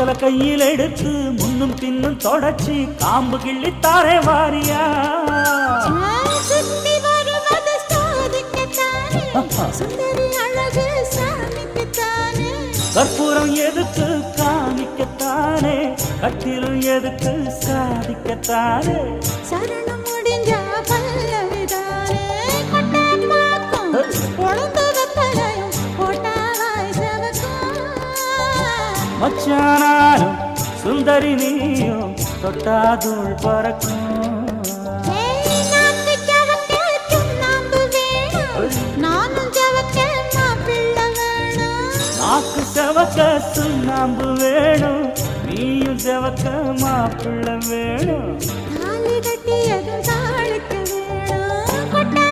வெத்தலை கையில் எடுத்து முன்னும் பின்னும் தொடச்சி காம்பு கிள்ளித்தாரே வாரியா சுத்தி வருவது சாதிக்கத்தானே சுந்தரி அழகு சாமிக்குத்தானே கற்பூரம் எதுக்கு காமிக்கத்தானே கட்டிலும் எதுக்கு சாதிக்கத்தானே சரணம் முடிஞ்ச பல்லவிதானே கொட்டை பாக்கும் பொழுது வெத்தலையும் போட்டாவாய் செவக்கும் மச்சானாலும் சுந்தரி நீயும் தொட்டாதூள் பறக்கும் நாக்கு செவக்க சுண்ணாம்பு வேணும் நீயும் செவக்க மாப்பிள்ள வேணும் தாலி கட்டியதும்